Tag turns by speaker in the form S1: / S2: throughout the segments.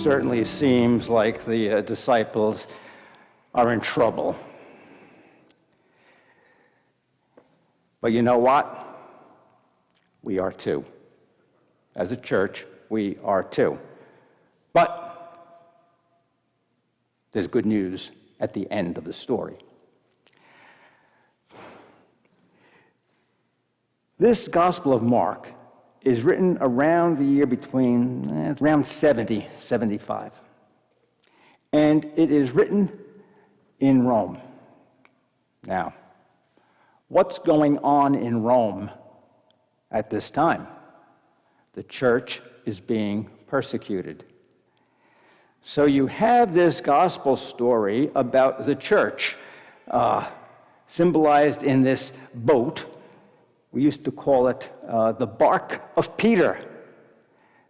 S1: certainly seems like the disciples are in trouble. But you know what? We are too. As a church, we are too. But there's good news at the end of the story. This Gospel of Mark is written around the year between around 70, 75. And it is written in Rome. Now, what's going on in Rome at this time? The church is being persecuted. So you have this gospel story about the church, symbolized in this boat. We used to call it the bark of Peter.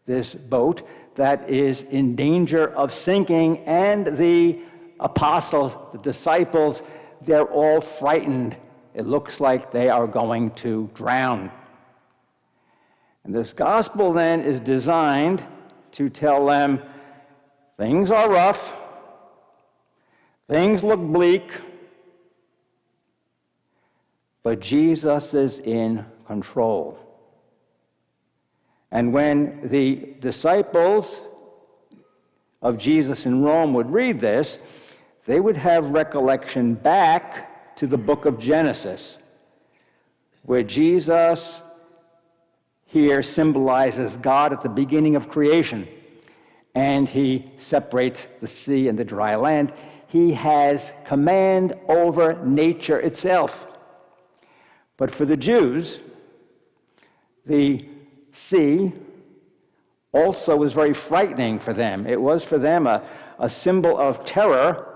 S1: This boat that is in danger of sinking, and the apostles, the disciples, they're all frightened. It looks like they are going to drown. And this gospel then is designed to tell them things are rough, things look bleak, but Jesus is in control. And when the disciples of Jesus in Rome would read this, they would have recollection back to the book of Genesis, where Jesus here symbolizes God at the beginning of creation, and he separates the sea and the dry land. He has command over nature itself. But for the Jews, the sea also was very frightening for them. It was for them a symbol of terror,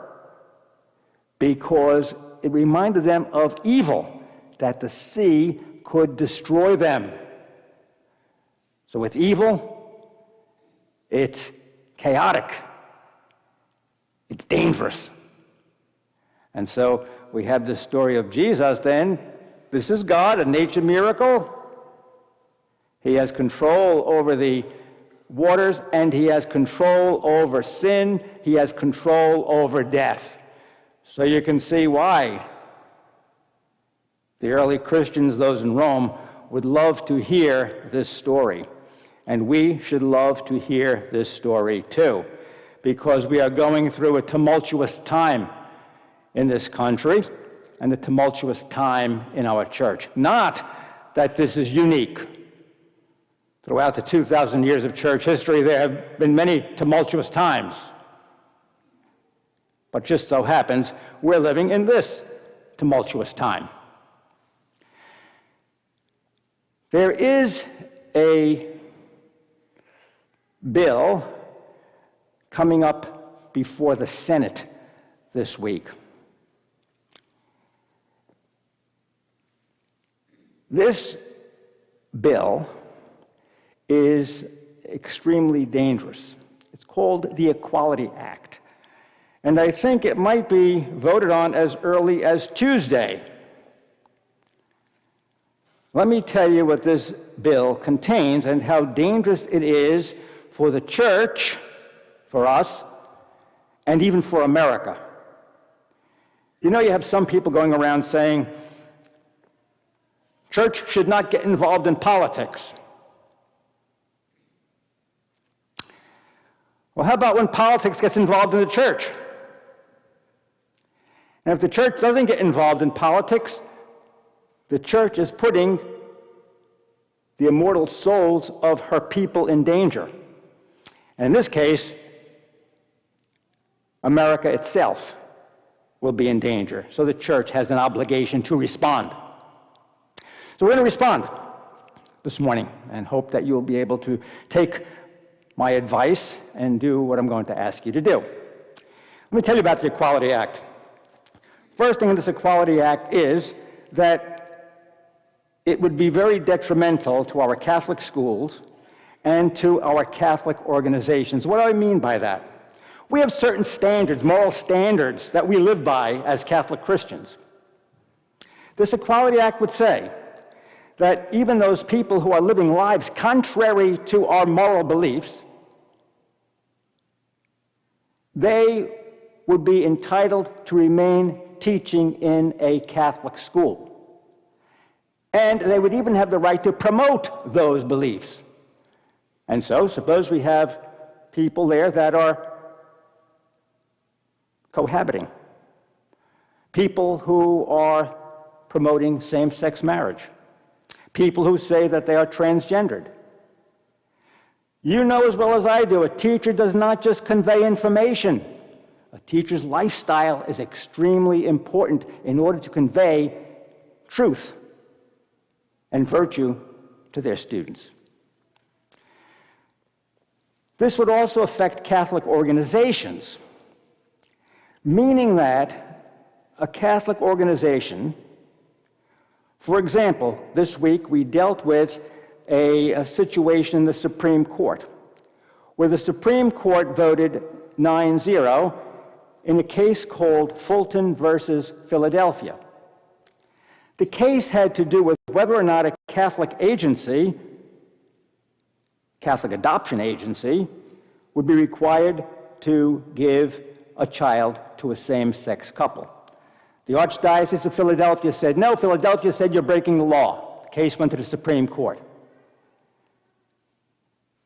S1: because it reminded them of evil, that the sea could destroy them. So it's evil, it's chaotic, it's dangerous. And so we have this story of Jesus then. This is God, a nature miracle. He has control over the waters, and he has control over sin. He has control over death. So you can see why the early Christians, those in Rome, would love to hear this story. And we should love to hear this story too, because we are going through a tumultuous time in this country and a tumultuous time in our church. Not that this is unique. Throughout the 2,000 years of church history, there have been many tumultuous times. But just so happens, we're living in this tumultuous time. There is a bill coming up before the Senate this week. This bill is extremely dangerous. It's called the Equality Act. And I think it might be voted on as early as Tuesday. Let me tell you what this bill contains and how dangerous it is for the church, for us, and even for America. You know, you have some people going around saying, church should not get involved in politics. Well, how about when politics gets involved in the church? And if the church doesn't get involved in politics, the church is putting the immortal souls of her people in danger. And in this case, America itself will be in danger. So the church has an obligation to respond. So we're going to respond this morning and hope that you'll be able to take my advice and do what I'm going to ask you to do. Let me tell you about the Equality Act. First thing in this Equality Act is that it would be very detrimental to our Catholic schools and to our Catholic organizations. What do I mean by that? We have certain standards, moral standards, that we live by as Catholic Christians. This Equality Act would say that even those people who are living lives contrary to our moral beliefs they would be entitled to remain teaching in a Catholic school. And they would even have the right to promote those beliefs. And so, suppose we have people there that are cohabiting, people who are promoting same-sex marriage, people who say that they are transgendered. You know as well as I do, a teacher does not just convey information. A teacher's lifestyle is extremely important in order to convey truth and virtue to their students. This would also affect Catholic organizations, meaning that a Catholic organization, for example, this week we dealt with a situation in the Supreme Court, where the Supreme Court voted 9-0 in a case called Fulton versus Philadelphia. The case had to do with whether or not a Catholic agency, Catholic adoption agency, would be required to give a child to a same-sex couple. The Archdiocese of Philadelphia said no. Philadelphia said you're breaking the law. The case went to the Supreme Court.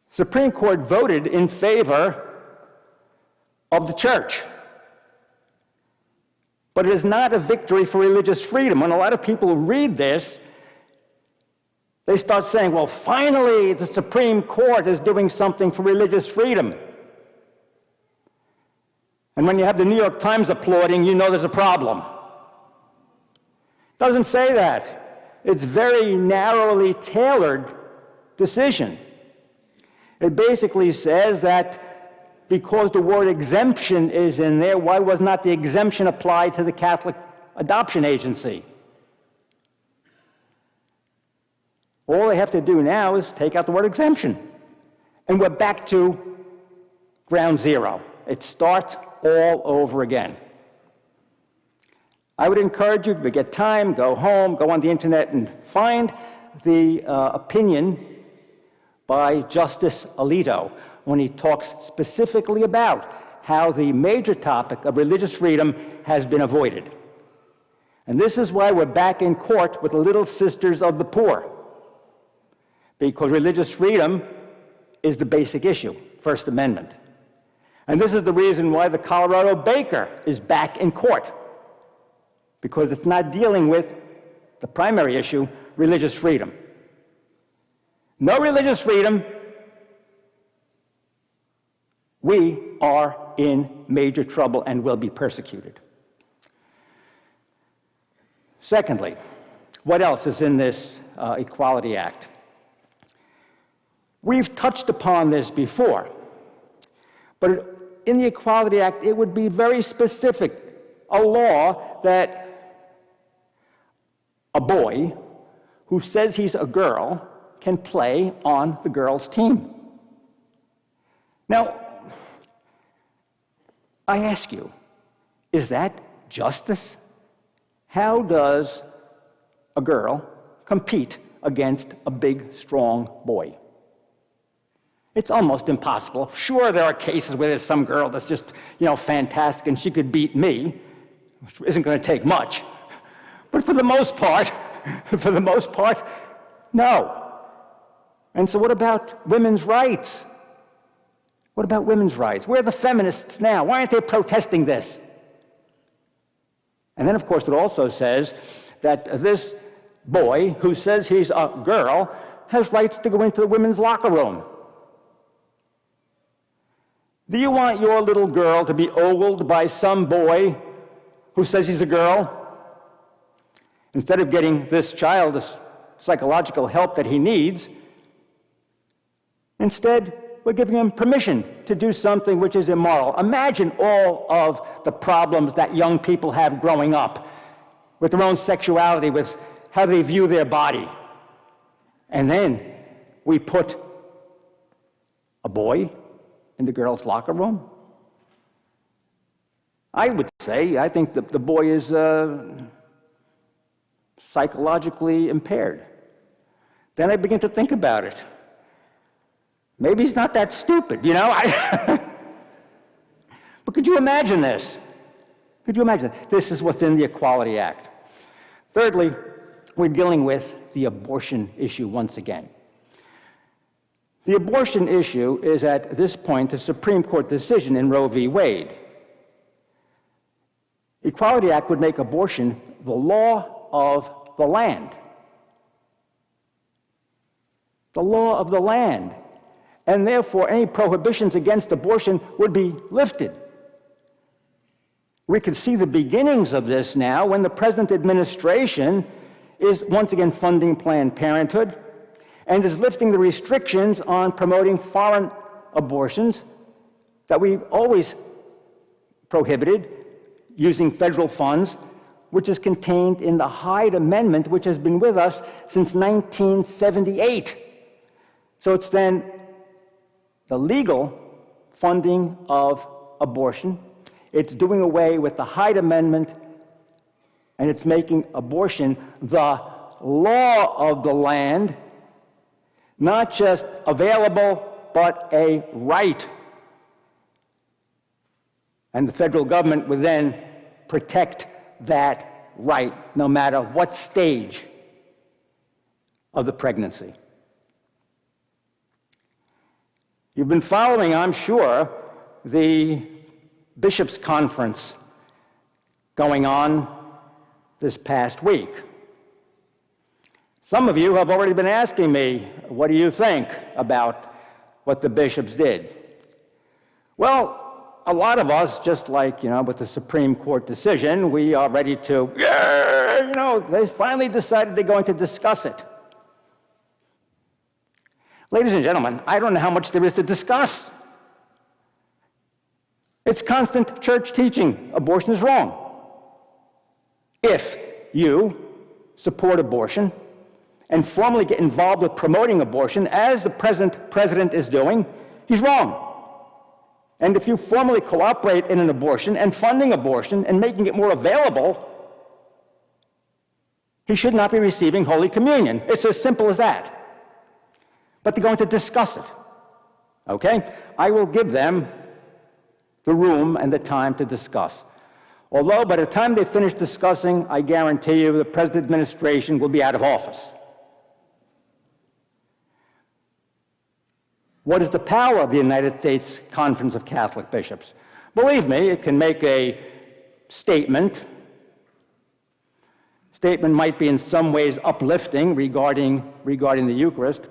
S1: Supreme Court voted in favor of the church. But it is not a victory for religious freedom. When a lot of people read this, they start saying, well, finally, the Supreme Court is doing something for religious freedom. And when you have the New York Times applauding, you know there's a problem. It doesn't say that. It's a very narrowly tailored decision. It basically says that because the word exemption is in there, why was not the exemption applied to the Catholic adoption agency? All they have to do now is take out the word exemption. And we're back to ground zero. It starts all over again. I would encourage you to get time, go home, go on the internet and find the opinion by Justice Alito when he talks specifically about how the major topic of religious freedom has been avoided. And this is why we're back in court with the Little Sisters of the Poor, because religious freedom is the basic issue, First Amendment. And this is the reason why the Colorado baker is back in court, because it's not dealing with the primary issue, religious freedom. No religious freedom, we are in major trouble and will be persecuted. Secondly, what else is in this Equality Act? We've touched upon this before, but in the Equality Act, it would be very specific, a law that a boy who says he's a girl can play on the girls' team. Now, I ask you, is that justice? How does a girl compete against a big, strong boy? It's almost impossible. Sure, there are cases where there's some girl that's just, fantastic and she could beat me, which isn't going to take much. But for the most part, no. And so what about women's rights? What about women's rights? Where are the feminists now? Why aren't they protesting this? And then, of course, it also says that this boy who says he's a girl has rights to go into the women's locker room. Do you want your little girl to be ogled by some boy who says he's a girl? Instead of getting this child the psychological help that he needs, instead, we're giving him permission to do something which is immoral. Imagine all of the problems that young people have growing up with their own sexuality, with how they view their body. And then we put a boy in the girls' locker room? I would say, I think the boy is psychologically impaired. Then I begin to think about it. Maybe he's not that stupid, But could Could you imagine this? Could you imagine it? This is what's in the Equality Act. Thirdly, we're dealing with the abortion issue once again. The abortion issue is at this point a Supreme Court decision in Roe v. Wade. Equality Act would make abortion the law of the land. The law of the land. And therefore, any prohibitions against abortion would be lifted. We can see the beginnings of this now when the present administration is once again funding Planned Parenthood and is lifting the restrictions on promoting foreign abortions that we've always prohibited using federal funds, which is contained in the Hyde Amendment, which has been with us since 1978. So it's then the legal funding of abortion. It's doing away with the Hyde Amendment, and it's making abortion the law of the land, not just available, but a right. And the federal government would then protect that right, no matter what stage of the pregnancy. You've been following, I'm sure, the Bishops' Conference going on this past week. Some of you have already been asking me, what do you think about what the bishops did? Well, a lot of us, just like, with the Supreme Court decision, we are ready to, they finally decided they're going to discuss it. Ladies and gentlemen, I don't know how much there is to discuss. It's constant church teaching. Abortion is wrong. If you support abortion and formally get involved with promoting abortion, as the present president is doing, he's wrong. And if you formally cooperate in an abortion and funding abortion and making it more available, he should not be receiving Holy Communion. It's as simple as that. But they're going to discuss it. Okay? I will give them the room and the time to discuss. Although by the time they finish discussing, I guarantee you the present administration will be out of office. What is the power of the United States Conference of Catholic Bishops? Believe me, it can make a statement. Statement might be in some ways uplifting regarding the Eucharist,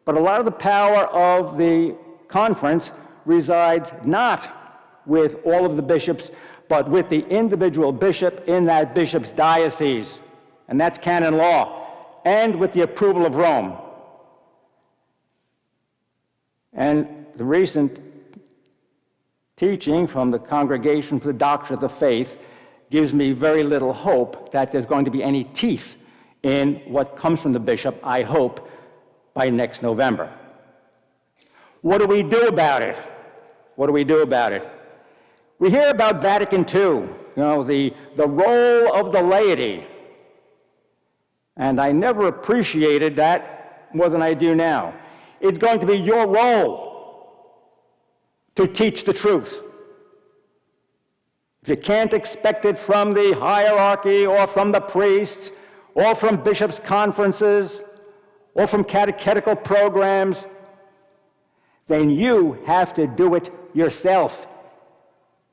S1: but a lot of the power of the conference resides not with all of the bishops, but with the individual bishop in that bishop's diocese, and that's canon law, and with the approval of Rome. And the recent teaching from the Congregation for the Doctrine of the Faith gives me very little hope that there's going to be any teeth in what comes from the bishop, I hope, by next November. What do we do about it? What do we do about it? We hear about Vatican II, the role of the laity. And I never appreciated that more than I do now. It's going to be your role to teach the truth. If you can't expect it from the hierarchy or from the priests or from bishops' conferences or from catechetical programs, then you have to do it yourself.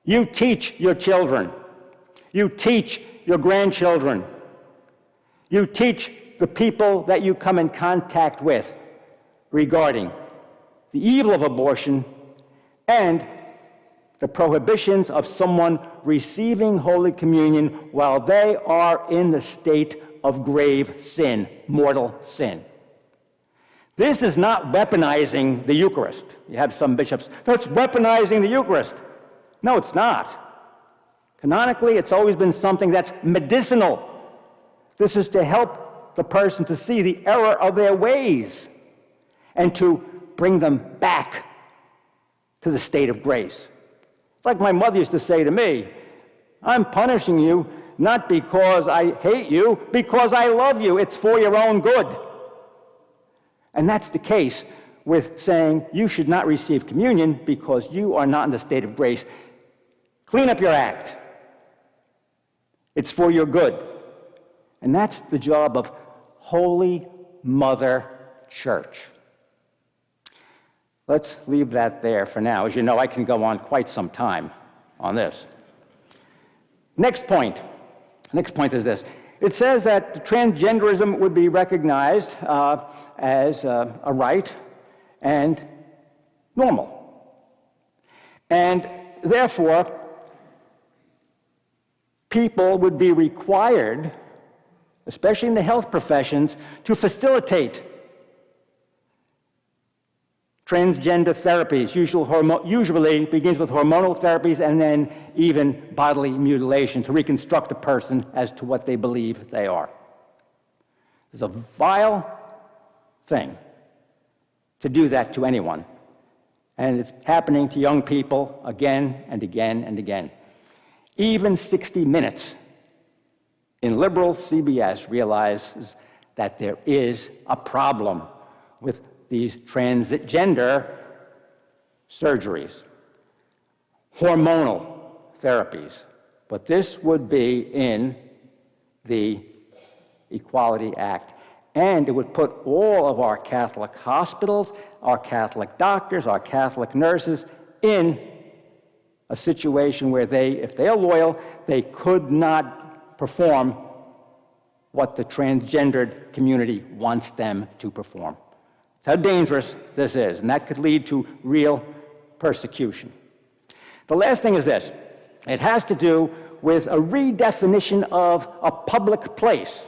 S1: You teach your children. You teach your grandchildren. You teach the people that you come in contact with regarding the evil of abortion and the prohibitions of someone receiving Holy Communion while they are in the state of grave sin, mortal sin. This is not weaponizing the Eucharist. You have some bishops, no, it's weaponizing the Eucharist. No, it's not. Canonically, it's always been something that's medicinal. This is to help the person to see the error of their ways and to bring them back to the state of grace. It's like my mother used to say to me, I'm punishing you not because I hate you, because I love you. It's for your own good. And that's the case with saying you should not receive communion because you are not in the state of grace. Clean up your act. It's for your good. And that's the job of Holy Mother Church. Let's leave that there for now. As you know, I can go on quite some time on this. Next point is this. It says that transgenderism would be recognized as a right and normal. And therefore, people would be required, especially in the health professions, to facilitate transgender therapies. Usually begins with hormonal therapies and then even bodily mutilation to reconstruct a person as to what they believe they are. It's a vile thing to do that to anyone. And it's happening to young people again and again and again. Even 60 Minutes in liberal CBS realizes that there is a problem with these transgender surgeries, hormonal therapies. But this would be in the Equality Act. And it would put all of our Catholic hospitals, our Catholic doctors, our Catholic nurses in a situation where if they are loyal, they could not perform what the transgendered community wants them to perform. That's how dangerous this is, and that could lead to real persecution. The last thing is this. It has to do with a redefinition of a public place.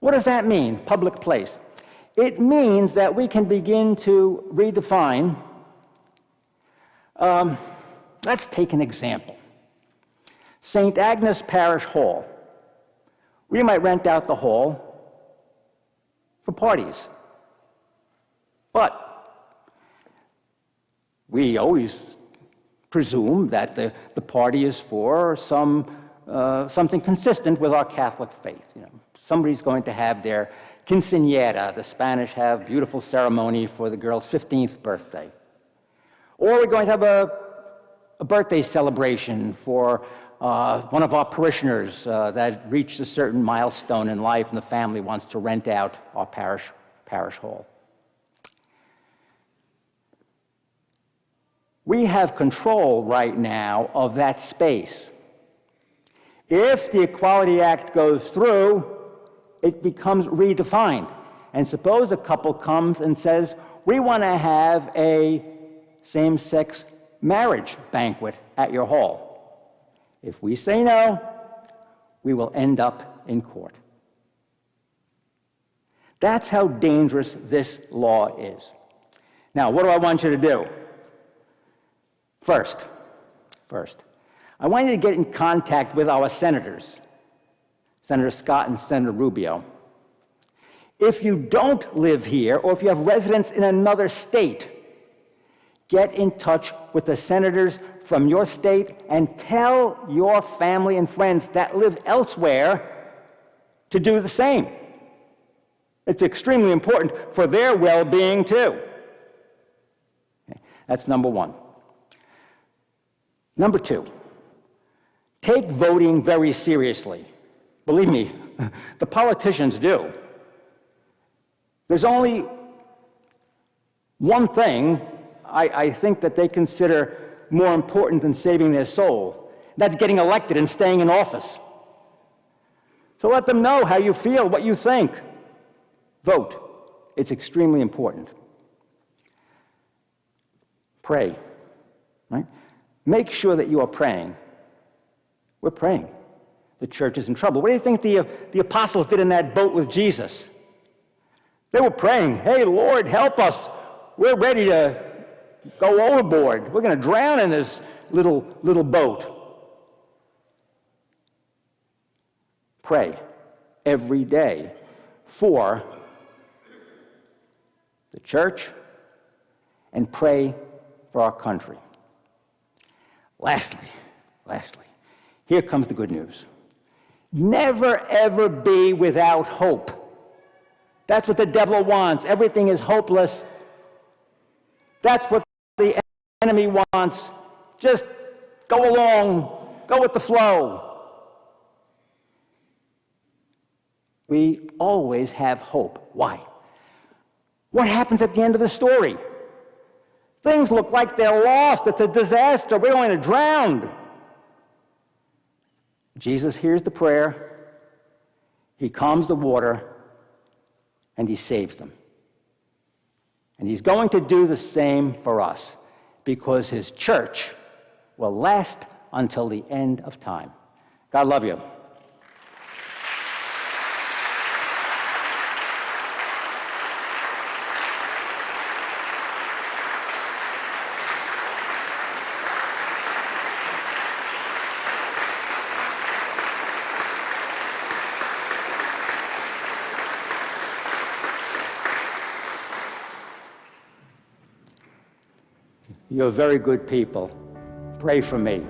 S1: What does that mean, public place? It means that we can begin to redefine. Let's take an example. St. Agnes Parish Hall. We might rent out the hall for parties. But we always presume that the party is for something consistent with our Catholic faith. You know, somebody's going to have their quinceañera. The Spanish have beautiful ceremony for the girl's 15th birthday. Or we're going to have a birthday celebration for one of our parishioners that reached a certain milestone in life, and the family wants to rent out our parish hall. We have control right now of that space. If the Equality Act goes through, it becomes redefined. And suppose a couple comes and says, we want to have a same-sex marriage banquet at your hall. If we say no, we will end up in court. That's how dangerous this law is. Now, what do I want you to do? First, I want you to get in contact with our senators, Senator Scott and Senator Rubio. If you don't live here, or if you have residence in another state, get in touch with the senators from your state and tell your family and friends that live elsewhere to do the same. It's extremely important for their well-being, too. Okay, that's number one. Number two, take voting very seriously. Believe me, the politicians do. There's only one thing I think that they consider more important than saving their soul. That's getting elected and staying in office. So let them know how you feel, what you think. Vote. It's extremely important. Pray, right? Make sure that you are praying. We're praying. The church is in trouble. What do you think the apostles did in that boat with Jesus? They were praying, hey, Lord, help us. We're ready to go overboard. We're going to drown in this little boat. Pray every day for the church and pray for our country. Lastly, here comes the good news. Never, ever be without hope. That's what the devil wants. Everything is hopeless. That's what the enemy wants. Just go along, go with the flow. We always have hope. Why? What happens at the end of the story? Things look like they're lost. It's a disaster. We're going to drown. Jesus hears the prayer. He calms the water, and he saves them. And he's going to do the same for us, because his church will last until the end of time. God love you. You're very good people. Pray for me.